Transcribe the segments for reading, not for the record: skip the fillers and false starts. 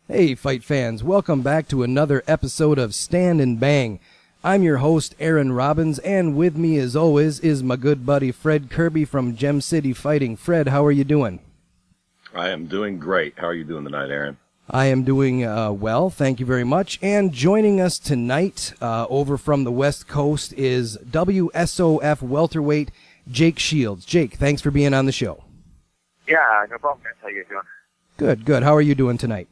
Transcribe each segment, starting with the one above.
Hey, fight fans, welcome back to another episode of Stand and Bang. I'm your host, Aaron Robbins, and with me, as always, is my good buddy Fred Kirby from Gem City Fighting. Fred, how are you doing? I am doing great. How are you doing tonight, Aaron? I am doing well, thank you very much. And joining us tonight, over from the West Coast, is WSOF welterweight Jake Shields. Jake, thanks for being on the show. Yeah, no problem, guys. How you guys doing? Good, good. How are you doing tonight?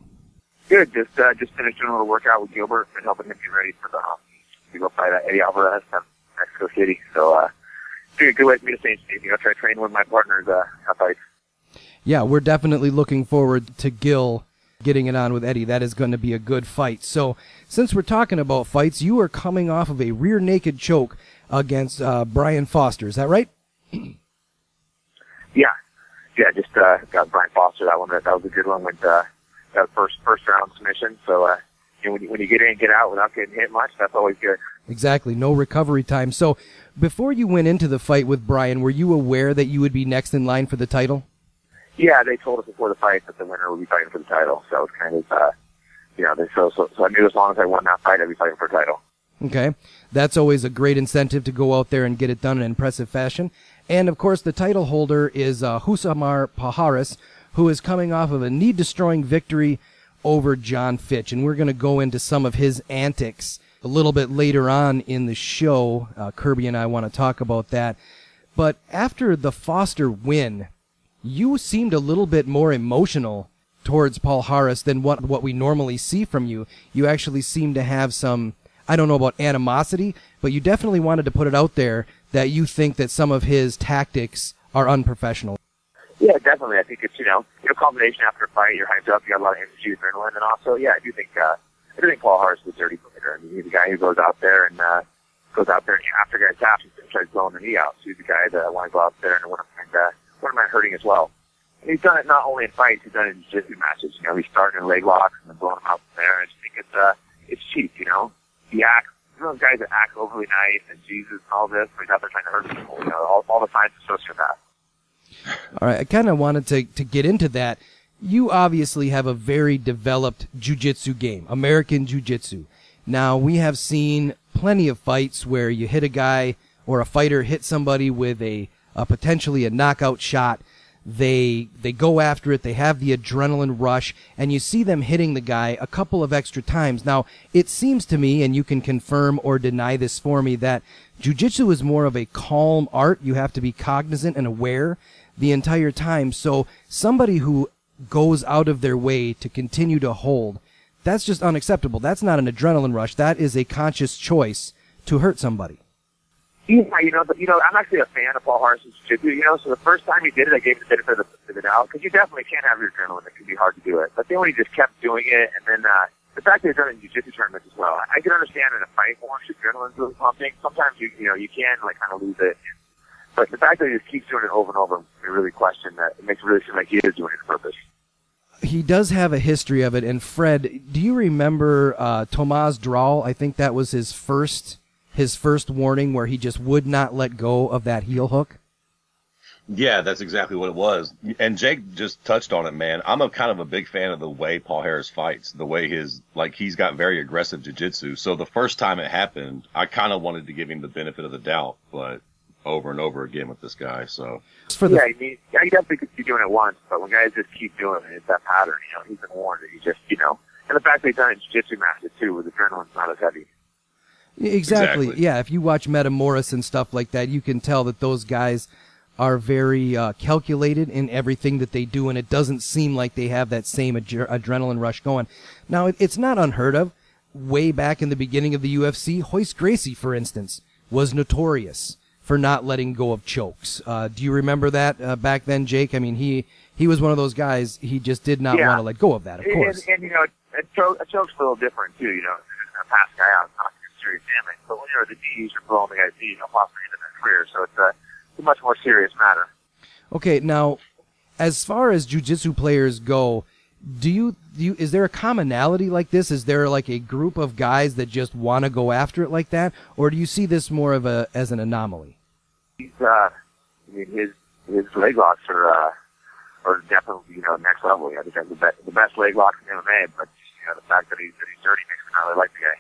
Good. Just finished doing a little workout with Gilbert and helping him get ready for to go fight Eddie Alvarez in Mexico City. So, it's a good way for me to stay in shape. Try to train with my partners at fights. Yeah, we're definitely looking forward to Gil getting it on with Eddie. That is going to be a good fight. So, since we're talking about fights, you are coming off of a rear naked choke against Brian Foster. Is that right? Yeah, just got Brian Foster. That one, that was a good one with that first round submission. So, when you get in and get out without getting hit much, that's always good. Exactly, no recovery time. So, before you went into the fight with Brian, were you aware that you would be next in line for the title? Yeah, they told us before the fight that the winner would be fighting for the title. So it was kind of, so I knew as long as I won that fight, I'd be fighting for a title. Okay, that's always a great incentive to go out there and get it done in an impressive fashion. And, of course, the title holder is Rousimar Palhares, who is coming off of a knee-destroying victory over John Fitch. And we're going to go into some of his antics a little bit later on in the show. Kirby and I want to talk about that. But after the Foster win, you seemed a little bit more emotional towards Palhares than what we normally see from you. You actually seem to have some, I don't know about animosity, but you definitely wanted to put it out there that you think that some of his tactics are unprofessional. Yeah, definitely. I think it's, a combination after a fight, you're hyped up, you got a lot of energy, adrenaline, and also, yeah, I do think Palhares is a dirty fighter. I mean, he's a guy who goes out there and after guys tap, he tries blowing the knee out. So he's a guy that I want to go out there and wouldn't mind hurting as well. And he's done it not only in fights, he's done it in jiu-jitsu matches. He's starting in leg locks and then blowing them out from there. I just think it's cheap, He acts, those guys that act overly nice and Jesus and all this, but he's out there trying to hurt people. All the signs are sociopath. All right, I kind of wanted to get into that. You obviously have a very developed jiu-jitsu game, American jiu-jitsu. Now, we have seen plenty of fights where you hit a guy or a fighter hit somebody with a potentially a knockout shot. They go after it, they have the adrenaline rush, and you see them hitting the guy a couple of extra times. Now, it seems to me, and you can confirm or deny this for me, that jiu-jitsu is more of a calm art. You have to be cognizant and aware the entire time. So somebody who goes out of their way to continue to hold, that's just unacceptable. That's not an adrenaline rush. That is a conscious choice to hurt somebody. Yeah, I'm actually a fan of Palhares' jiu-jitsu, so the first time he did it, I gave him the benefit of the doubt, because you definitely can't have your adrenaline. It can be hard to do it. But then when he just kept doing it, and then the fact that he's done it in jiu-jitsu tournaments as well, I can understand in a fight once your adrenaline's really pumping. Sometimes you can kind of lose it. But the fact that he just keeps doing it over and over, you really question that. It makes it really seem like he is doing it on purpose. He does have a history of it. And Fred, do you remember Tomas Drawl? I think that was his first warning where he just would not let go of that heel hook. Yeah, that's exactly what it was. And Jake just touched on it, man. I'm kind of a big fan of the way Palhares fights, the way he's got very aggressive jiu-jitsu. So the first time it happened, I kind of wanted to give him the benefit of the doubt, but over and over again with this guy. So you definitely could be doing it once, but when guys just keep doing it, it's that pattern. He's been warned that he just, and the fact that he's done it in jiu-jitsu matches too, where the adrenaline's not as heavy. Exactly. Yeah, if you watch Metamoris and stuff like that, you can tell that those guys are very calculated in everything that they do, and it doesn't seem like they have that same adrenaline rush going. Now, it's not unheard of. Way back in the beginning of the UFC, Hoist Gracie, for instance, was notorious for not letting go of chokes. Do you remember that back then, Jake? I mean, he was one of those guys, he just did not want to let go of that, of course. And a choke's a little different, too, a past guy out, not serious damage. But when you're the D's, you're blowing the guy's knee, possibly into their career. So it's a much more serious matter. Okay, now, as far as jiu-jitsu players go, is there a commonality like this? Is there like a group of guys that just want to go after it like that, or do you see this more of as an anomaly? His leg locks are definitely, next level. I think that's the best leg lock in MMA, but, the fact that he's dirty makes me not really like the guy.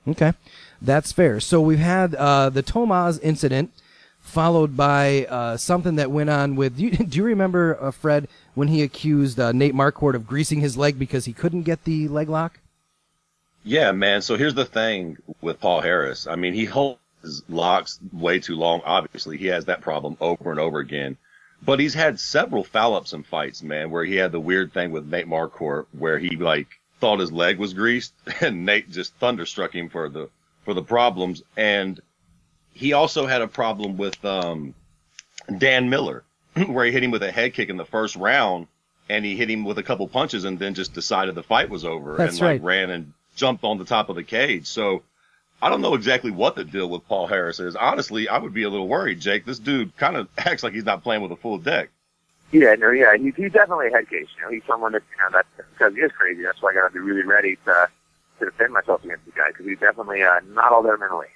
Okay, that's fair. So we've had the Tomaz incident, followed by something that went on with, do you remember, Fred, when he accused Nate Marquardt of greasing his leg because he couldn't get the leg lock? Yeah, man. So here's the thing with Paul Harris. I mean, he holds his locks way too long. Obviously, he has that problem over and over again. But he's had several foul-ups in fights, man, where he had the weird thing with Nate Marquardt where he, thought his leg was greased, and Nate just thunderstruck him for the problems. And he also had a problem with Dan Miller, where he hit him with a head kick in the first round, and he hit him with a couple punches and then just decided the fight was over. That's and right. Ran and jumped on the top of the cage. So I don't know exactly what the deal with Paul Harris is. Honestly, I would be a little worried, Jake. This dude kind of acts like he's not playing with a full deck. He's definitely a head case. He's someone that, that's because he is crazy. That's why I got to be really ready to defend myself against the guy, because he's definitely not all there mentally.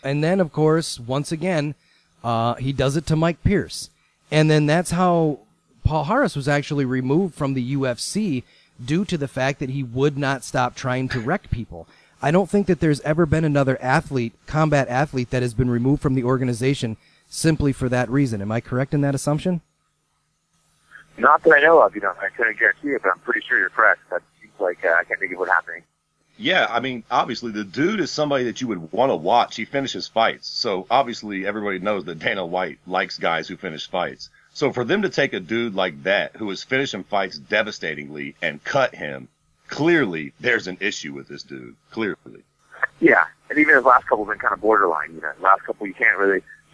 And then, of course, once again, he does it to Mike Pierce. And then that's how Paul Harris was actually removed from the UFC due to the fact that he would not stop trying to wreck people. I don't think that there's ever been another combat athlete, that has been removed from the organization simply for that reason. Am I correct in that assumption? Not that I know of. I couldn't guarantee it, but I'm pretty sure you're correct. That seems like I can't think of what's happening. Yeah, I mean, obviously, the dude is somebody that you would want to watch. He finishes fights. So, obviously, everybody knows that Dana White likes guys who finish fights. So, for them to take a dude like that, who is finishing fights devastatingly, and cut him, clearly, there's an issue with this dude. Clearly. Yeah, and even his last couple have been kind of borderline. Last couple you can't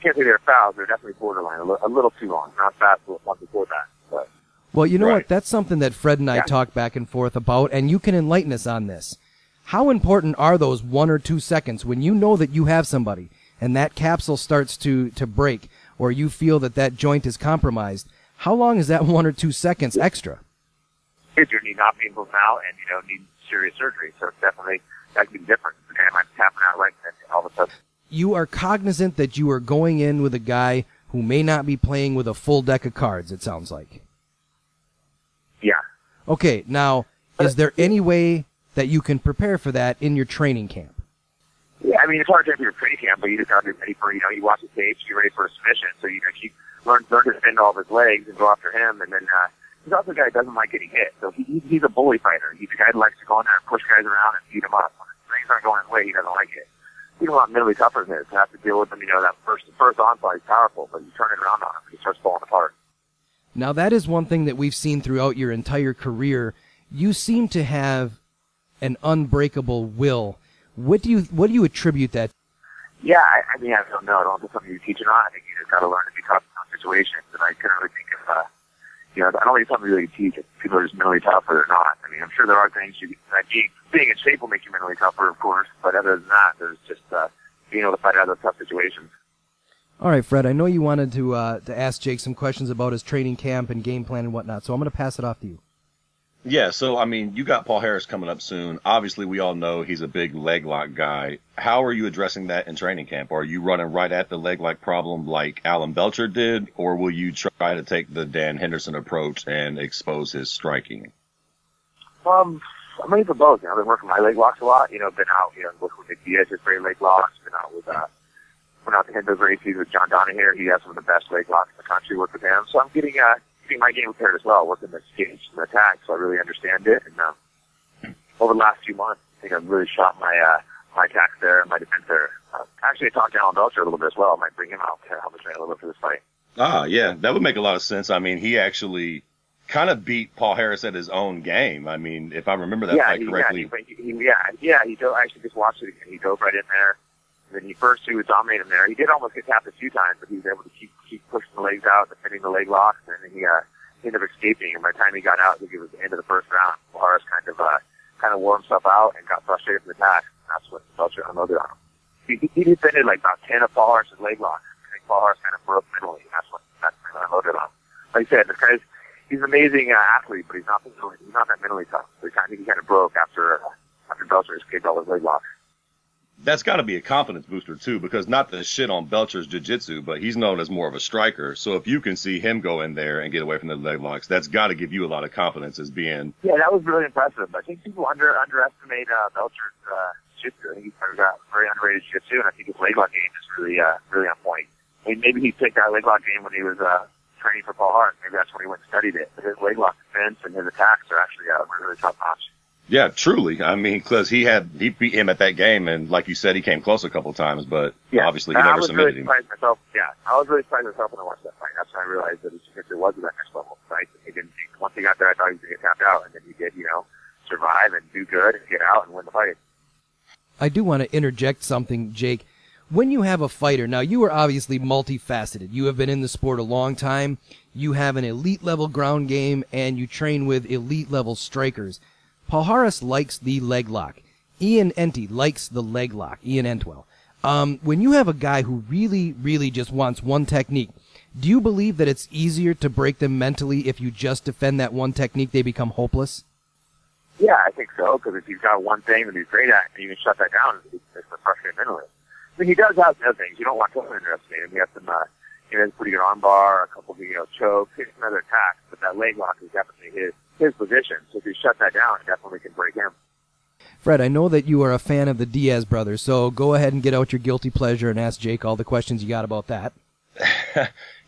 say they're fouls. They're definitely borderline. A little too long. Not fast, but once before that. But. Well, you know Right. what? That's something that Fred and I talk back and forth about, and you can enlighten us on this. How important are those 1 or 2 seconds when you know that you have somebody and that capsule starts to break, or you feel that joint is compromised? How long is that 1 or 2 seconds extra? If you need not being moved out and, need serious surgery. So it's definitely, that could be different. The guy might be tapping out right then all of a sudden. You are cognizant that you are going in with a guy who may not be playing with a full deck of cards, it sounds like. Yeah. Okay, now, is there any way that you can prepare for that in your training camp? Yeah, I mean, it's hard to for your training camp, but you just got to be ready for, you watch the tapes, you're ready for a submission, so learn to defend all of his legs and go after him, and then, he's also a guy who doesn't like getting hit, so he's a bully fighter. He's a guy who likes to go in there and push guys around and beat them up. When things aren't going his way, he doesn't like it. He's a lot mentally tougher than this. To have to deal with him, that first onslaught is powerful, but you turn it around on him, he starts falling apart. Now, that is one thing that we've seen throughout your entire career. You seem to have an unbreakable will. What do you attribute that? Yeah, I mean, I don't know. I don't know if it's something you teach or not. I think you just got to learn to be tough in those situations. And I couldn't really think of, I don't think it's something really you teach. If people are just mentally tough or they're not. I mean, I'm sure there are things being in shape will make you mentally tougher, of course. But other than that, there's just being able to fight out of those tough situations. All right, Fred, I know you wanted to ask Jake some questions about his training camp and game plan and whatnot, so I'm going to pass it off to you. Yeah, so, I mean, you got Paul Harris coming up soon. Obviously, we all know he's a big leg lock guy. How are you addressing that in training camp? Are you running right at the leg lock problem like Alan Belcher did, or will you try to take the Dan Henderson approach and expose his striking? I'm ready for both. I've been working my leg locks a lot. Been out, working with Nick Diaz, his great leg locks. Been out with, went out to hit those races with John Donahere. He has some of the best leg locks in the country. Worked with him. So I'm getting my game prepared as well, working the skate and the attack, so I really understand it. And over the last few months, I think I've really shot my attacks there and my defense there. Actually, I talked to Alan Belcher a little bit as well. I might bring him out to help me train a little bit for this fight. Ah, yeah, that would make a lot of sense. I mean, he actually kind of beat Paul Harris at his own game. I mean, if I remember that fight correctly. He dove, I actually just watched it again. He dove right in there. And then he was dominating there. He did almost get tapped a few times, but he was able to keep pushing the legs out, defending the leg locks, and then he ended up escaping. And by the time he got out, I think it was the end of the first round. Palhares kind of wore himself out and got frustrated from the attack. And that's what Belcher unloaded on him. He defended like about 10 of Palhares' leg locks. I think Palhares kind of broke mentally. That's when unloaded on him. Like I said, he's an amazing athlete, but he's not that mentally tough. So I think he kind of broke after Belcher escaped all his leg locks. That's got to be a confidence booster too, because not to shit on Belcher's jiu-jitsu, but he's known as more of a striker. So if you can see him go in there and get away from the leg locks, that's got to give you a lot of confidence as being. Yeah, that was really impressive. I think people underestimate Belcher's jiu-jitsu. I think he's got very underrated jiu-jitsu, and I think his leg lock game is really on point. I mean, maybe he picked that leg lock game when he was training for Paul Hart. Maybe that's when he went and studied it. But his leg lock defense and his attacks are actually really top notch. Yeah, truly. I mean, because he beat him at that game, and like you said, he came close a couple times, but obviously he never submitted him. I was really surprised myself when I watched that fight. That's when I realized that his jiu-jitsu was at that next level. Right? Once he got there, I thought he was going to get tapped out, and then he did, survive and do good and get out and win the fight. I do want to interject something, Jake. When you have a fighter, now you are obviously multifaceted. You have been in the sport a long time. You have an elite-level ground game, and you train with elite-level strikers. Palhares likes the leg lock. Ian Enty likes the leg lock. Ian Entwell. When you have a guy who really, really just wants one technique, do you believe that it's easier to break them mentally if you just defend that one technique, they become hopeless? Yeah, I think so, because if he's got one thing that he's great at, and you can shut that down, it's frustrating mentally. I mean, he does have some other things. You don't want to underestimate him. He has some, he has a pretty good arm bar, a couple of, chokes, some other attacks, but that leg lock is definitely his position. So if you shut that down, it definitely can break him. Fred, I know that you are a fan of the Diaz brothers, so go ahead and get out your guilty pleasure and ask Jake all the questions you got about that.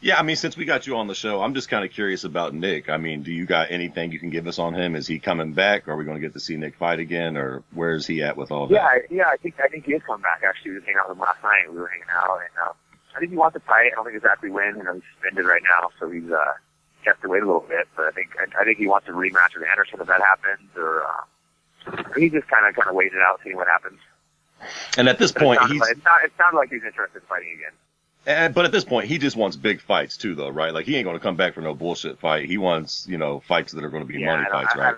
Yeah, I mean, since we got you on the show, I'm just kind of curious about Nick. I mean, do you got anything you can give us on him? Is he coming back? Are we going to get to see Nick fight again, or where is he at with all that? Yeah, I think he is coming back. Actually, we were hanging out with him last night. We were hanging out, and I think he wants to fight. I don't think exactly when. He's suspended right now, so he's kept to wait a little bit. But I think he wants to rematch with Anderson if that happens, or he just kind of waiting it out, seeing what happens. And at this point, it sounded like he's interested in fighting again. But at this point, he just wants big fights too, though, right? Like, he ain't going to come back for no bullshit fight. He wants, fights that are going to be money fights, right?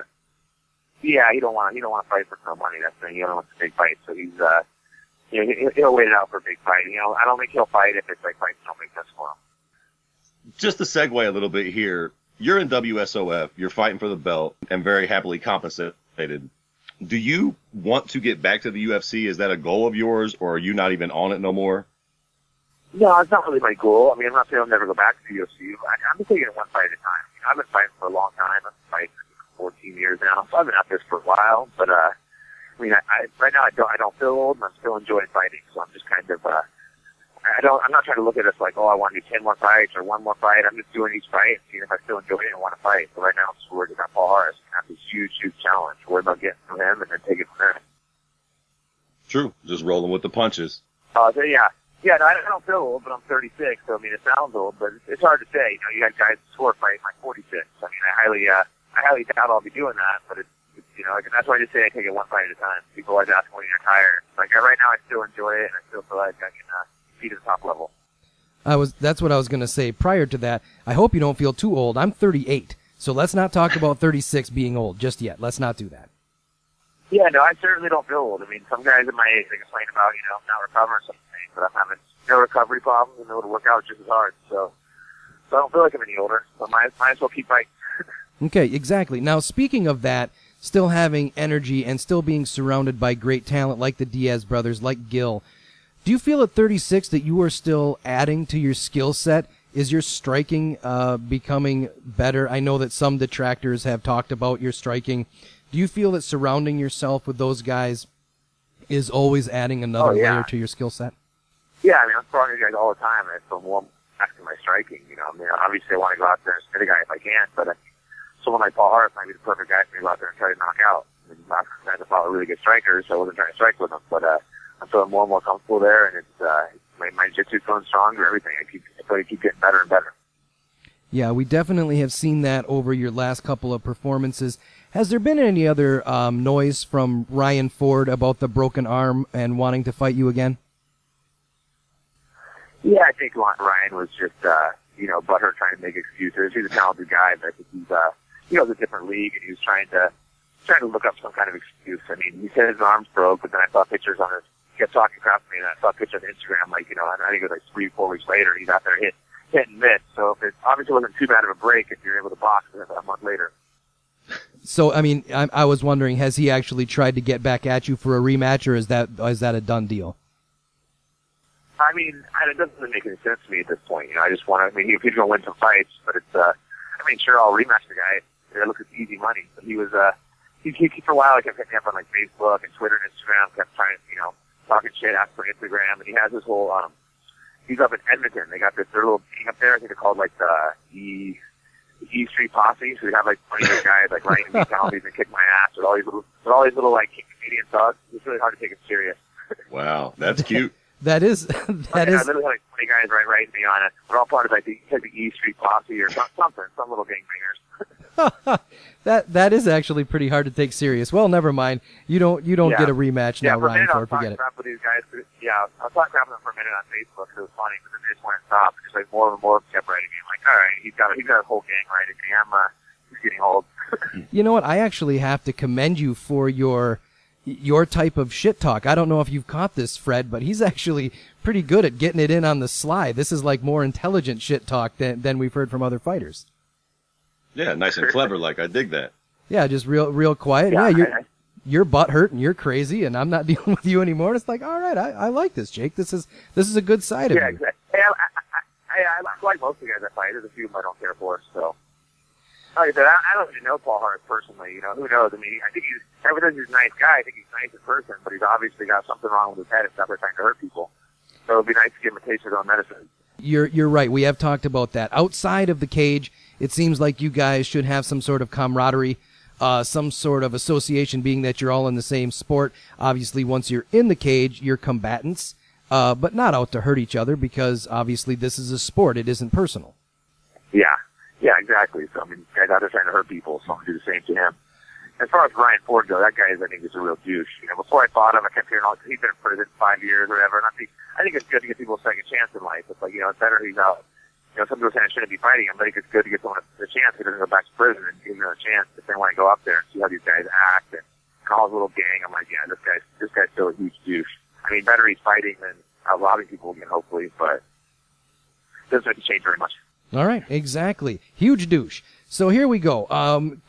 Yeah, he don't want to fight for no money. That's the thing. He don't want a big fight, so he's, he'll wait it out for a big fight. I don't think he'll fight if it's like fights don't make sense for him. Just to segue a little bit here, you're in WSOF, you're fighting for the belt, and very happily compensated. Do you want to get back to the UFC? Is that a goal of yours, or are you not even on it no more? No, it's not really my goal. I mean, I'm not saying I'll never go back to the UFC. I'm just taking it one fight at a time. I've been fighting for a long time. I've been fighting for 14 years now, so I've been at this for a while. But right now I don't feel old, and I'm still enjoying fighting. So I'm just kind of I'm not trying to look at this like, I want to do 10 more fights or one more fight. I'm just doing each fight, seeing if I still enjoy it and want to fight. So right now I'm just worried about Paul Harris. That's a huge challenge. Worried about getting from him and then take it from there. True, just rolling with the punches. So yeah. Yeah, no, I don't feel old, but I'm 36, so I mean, it sounds old, but it's hard to say. You got guys who are fighting like 46. I mean, I highly doubt I'll be doing that, but it's that's why I just say I take it one fight at a time. People always ask when you're tired. Like, right now I still enjoy it, and I still feel like I can compete at the top level. That's what I was going to say. Prior to that, I hope you don't feel too old. I'm 38, so let's not talk about 36 being old just yet. Let's not do that. Yeah, no, I certainly don't feel old. I mean, some guys at my age, they complain about, not recovering something, but I'm having no recovery problems and able to work out just as hard. So I don't feel like I'm any older. So I might as well keep fighting. Okay, exactly. Now, speaking of that, still having energy and still being surrounded by great talent like the Diaz brothers, like Gil, do you feel at 36 that you are still adding to your skill set? Is your striking becoming better? I know that some detractors have talked about your striking. Do you feel that surrounding yourself with those guys is always adding another layer to your skill set? Yeah, I mean, I'm throwing you guys all the time, and I feel more back to my striking. I mean, obviously I want to go out there and spit a guy if I can, but someone like Paul Harris might be the perfect guy for me to go out there and try to knock out. I mean, last time I fought a really good striker, so I wasn't trying to strike with him, but I'm feeling more and more comfortable there, and it's my jiu-jitsu's going stronger, everything. I feel like I keep getting better and better. Yeah, we definitely have seen that over your last couple of performances. Has there been any other noise from Ryan Ford about the broken arm and wanting to fight you again? Yeah, I think Ryan was just, butthurt trying to make excuses. He's a talented guy, but I think he's, a different league, and he was trying to look up some kind of excuse. I mean, he said his arm's broke, but then I saw pictures on he kept talking crap to me, and I saw pictures on Instagram, I think it was like 3-4 weeks later, he's out there hit and miss. So if it obviously wasn't too bad of a break if you're able to box a month later. So, I mean, I was wondering, has he actually tried to get back at you for a rematch, or is that a done deal? I mean, it doesn't really make any sense to me at this point. I just want to. I mean, he's going to win some fights, but it's. I mean, sure, I'll rematch the guy. It looks like easy money. But he was. He for a while, he kept hitting me up on like Facebook and Twitter and Instagram. Kept trying, talking shit, asking for Instagram, and he has this whole. He's up in Edmonton. They got their little thing up there. I think they're called like the E Street Posse. So we have like 20 guys like writing me penalties and kick my ass with all these little like Canadian thugs. It's really hard to take it serious. Wow, that's cute. That is. I literally have like 20 guys writing me on it. We're all part of like the E Street Posse or something, some little gangbangers. That is actually pretty hard to take serious. Well, never mind. You don't get a rematch now, Ryan Ford. Forget it. Crap with these guys. I was talking crap with them for a minute on Facebook because it was funny, but then they just went and stopped. Just like more and more kept writing me. I'm like, all right, he's got a whole gang writing me. He's getting old. You know what? I actually have to commend you for your type of shit talk. I don't know if you've caught this, Fred, but he's actually pretty good at getting it in on the sly. This is like more intelligent shit talk than we've heard from other fighters. Yeah, nice and clever. Like, I dig that. Yeah, just real quiet. Yeah, you're butt hurt and you're crazy, and I'm not dealing with you anymore. It's like, all right, I like this, Jake. This is a good side of you. Yeah, exactly. Hey, I like most of the guys I fight. There's a few of them I don't care for. So, like I said, I don't even know Paul Hart personally. Who knows? I mean, I think everything he's a nice guy. I think he's nice in person, but he's obviously got something wrong with his head. It's never trying to hurt people. So it'd be nice to give him a taste of his own medicine. You're right. We have talked about that. Outside of the cage, it seems like you guys should have some sort of camaraderie, some sort of association, being that you're all in the same sport. Obviously, once you're in the cage, you're combatants, but not out to hurt each other, because obviously this is a sport. It isn't personal. Yeah, exactly. So, I mean, guys out there trying to hurt people, so I'm going to do the same to him. As far as Ryan Ford goes, that guy I think is a real douche. Before I fought him, I kept hearing he's been in prison 5 years or whatever, and I think it's good to get people a second chance in life. It's like, it's better he's out. Some people saying I shouldn't be fighting him, but I think it's good to get someone a chance. He doesn't go back to prison and give him a chance if they want to go up there and see how these guys act and call his little gang. I'm like, yeah, this guy's still a huge douche. I mean, better he's fighting than out robbing people again, hopefully, but it doesn't have to change very much. All right, exactly. Huge douche. So here we go.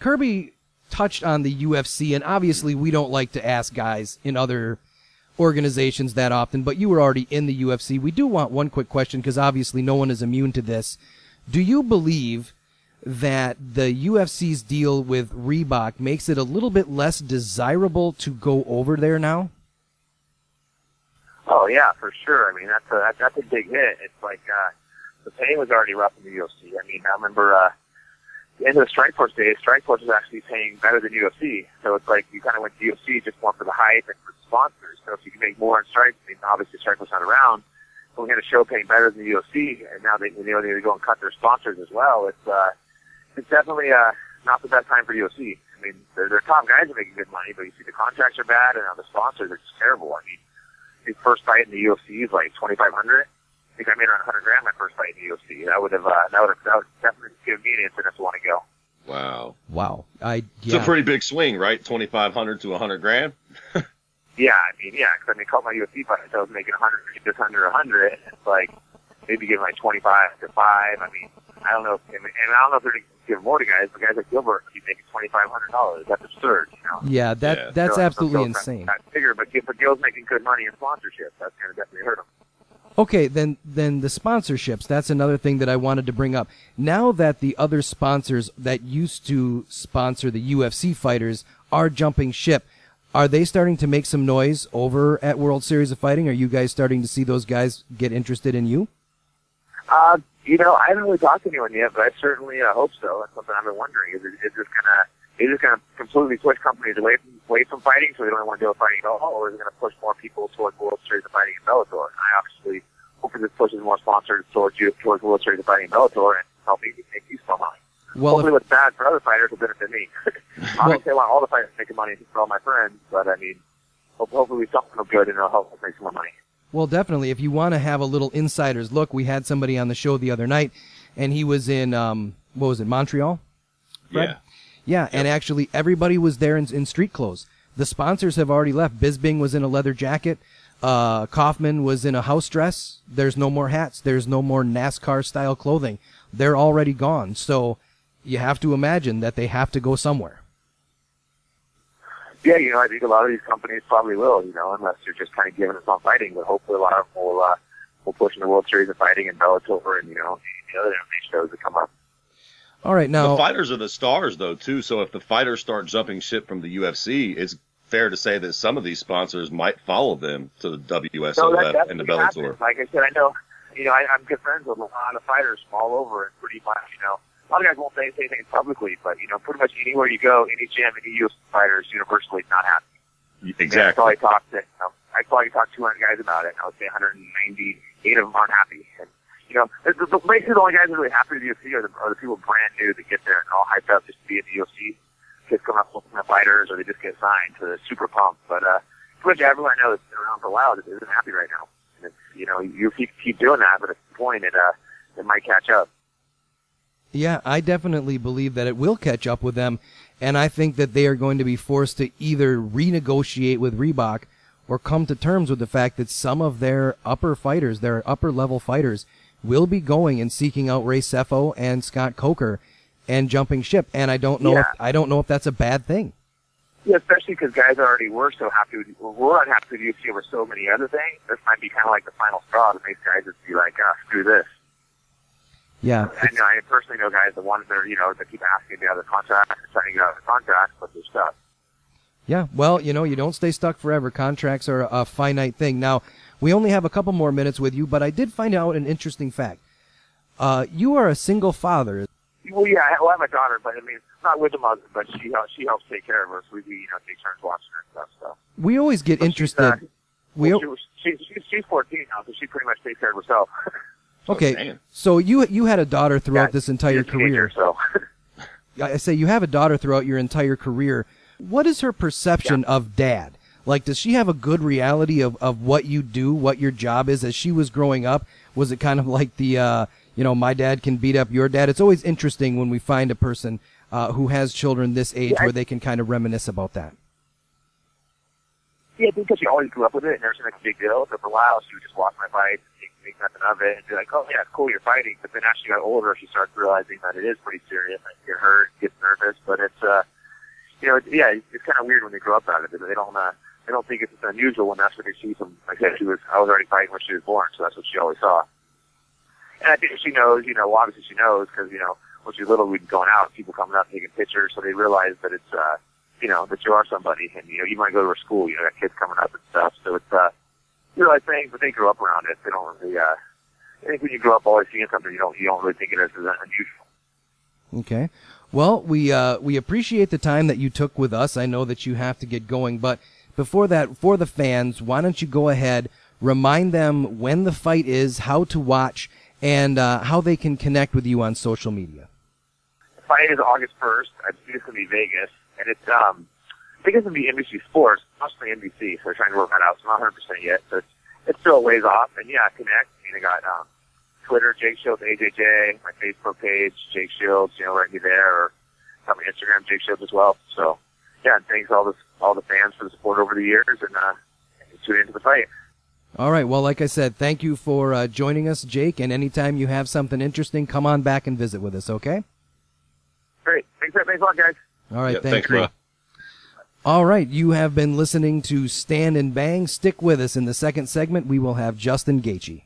Kirby touched on the UFC, and obviously we don't like to ask guys in other organizations that often, but you were already in the UFC. We do want one quick question, because obviously no one is immune to this. Do you believe that the UFC's deal with Reebok makes it a little bit less desirable to go over there now? Oh yeah, for sure. I mean, that's a big hit. It's like the pay was already rough in the UFC. I mean, I remember in the Strikeforce days, Strikeforce was actually paying better than UFC. So it's like you kind of went to UFC just more for the hype and for the sponsors. So if you can make more in Strike, I mean, obviously Strikeforce not around, but we had a show paying better than the UFC, and now they need to go and cut their sponsors as well. It's definitely not the best time for UFC. I mean, their top guys are making good money, but you see the contracts are bad, and now the sponsors are just terrible. I mean, his first fight in the UFC is like $2,500. I think I made around $100,000 my first fight in the UFC. That would definitely give me an incentive to want to go. Wow. It's a pretty big swing, right? $2,500 to $100,000. Yeah, because I caught my UFC fight, I was making 100, just under 100. It's like maybe give like 25 to 5. I mean, I don't know, and I don't know if they're going to give more to guys, but guys like Gilbert keep making $2,500. That's absurd. Yeah, that's absolutely insane. Not bigger, but Gil's making good money in sponsorship. That's going to definitely hurt him. Okay, then the sponsorships, that's another thing that I wanted to bring up. Now that the other sponsors that used to sponsor the UFC fighters are jumping ship, are they starting to make some noise over at World Series of Fighting? Are you guys starting to see those guys get interested in you? I haven't really talked to anyone yet, but I certainly hope so. That's something I've been wondering. Is it gonna completely push companies away from fighting, so they don't want to deal with fighting at all, or is it gonna push more people towards World Series of Fighting and Bellator? I obviously hope this pushes more sponsors towards World Series of Fighting and Bellator and help me make you some money. Well, hopefully what's bad for other fighters will benefit me. Obviously I want all the fighters making money for all my friends, but I mean, hopefully something good and it'll help us make some more money. Well, definitely. If you want to have a little insider's look, we had somebody on the show the other night, and he was in, Montreal? Fred? Yeah, and actually everybody was there in street clothes. The sponsors have already left. Bisbing was in a leather jacket. Kaufman was in a house dress. There's no more hats. There's no more NASCAR-style clothing. They're already gone. So you have to imagine that they have to go somewhere. Yeah, I think a lot of these companies probably will, unless they're just kind of giving us on fighting. But hopefully a lot of them will push in the World Series of Fighting and Bellator and, the other MMA shows that come up. All right, now... The fighters are the stars, though, too. So if the fighters start jumping ship from the UFC, it's fair to say that some of these sponsors might follow them to the WSOF and the Bellator. Happens. Like I said, I know, I'm good friends with a lot of fighters from all over, and pretty much, a lot of guys won't say things publicly, but, pretty much anywhere you go, any gym, any UFC fighters universally not happy. Exactly. I probably talked to, I probably talked to 200 guys about it, and I would say 198 of them aren't happy. And, basically the only guys that are really happy with the UFC are the people brand new that get there and all hyped up just to be in the UFC. Kids come up looking at fighters, or they just get signed, so they're super pumped. But pretty much everyone I know that's been around for a while isn't happy right now. And it's, you keep doing that, but at some point it might catch up. Yeah, I definitely believe that it will catch up with them, and I think that they are going to be forced to either renegotiate with Reebok or come to terms with the fact that some of their upper fighters, their upper-level fighters, will be going and seeking out Ray Sefo and Scott Coker and jumping ship. And I don't know if that's a bad thing. Yeah, especially because guys already were so happy. We're unhappy with UFC over so many other things. This might be kind of like the final straw that makes guys just be like, screw this. Yeah. I personally know guys that want their, that keep asking to get out of the contract, trying to get out of the contract, but they're stuck. Yeah, well, you don't stay stuck forever. Contracts are a finite thing. Now, we only have a couple more minutes with you, but I did find out an interesting fact. You are a single father. Well, yeah, I have a daughter, but not with the mother, but she helps take care of her, so we take turns watching her and stuff. So we always get interested. She's 14 now, so she pretty much takes care of herself. Okay, so you had a daughter throughout this entire career. So. I say you have a daughter throughout your entire career. What is her perception of dad? Like, does she have a good reality of what you do, what your job is? As she was growing up, was it kind of like the, my dad can beat up your dad? It's always interesting when we find a person who has children this age where they can kind of reminisce about that. Yeah, because she always grew up with it and never seemed like a big deal. So for a while, she would just watch my fights, make nothing of it, and be like, oh, yeah, it's cool, you're fighting. But then as she got older, she started realizing that it is pretty serious. I get hurt, gets nervous, but it's, it's kind of weird when they grow up out of it. They don't think it's unusual when that's what they see. Like I said, I was already fighting when she was born, so that's what she always saw. And I think she knows, obviously she knows, because, when she was little, we'd be going out, people coming up, taking pictures, so they realize that it's, that you are somebody, and, you might go to her school, got kids coming up and stuff, so it's, you realize things, but they grew up around it. They don't really, I think when you grow up always seeing something, you don't really think it is unusual. Okay. Well, we appreciate the time that you took with us. I know that you have to get going, but before that, for the fans, why don't you go ahead, remind them when the fight is, how to watch, and how they can connect with you on social media. The fight is August 1st. I think it's going to be Vegas, and it's, I think it's going to be NBC Sports, mostly NBC, so we're trying to work that out. It's not 100% yet, so it's still a ways off. And yeah, connect. I got Twitter, Jake Shields, AJJ, my Facebook page, Jake Shields, right there, or on my Instagram, Jake Shields as well. So yeah, and thanks all the fans for the support over the years, and tune into the fight. All right. Well, like I said, thank you for joining us, Jake. And anytime you have something interesting, come on back and visit with us. Okay. Great. Thanks a lot, guys. All right. Yeah, thanks, bro. All right. You have been listening to Stand and Bang. Stick with us. In the second segment, we will have Justin Gaethje.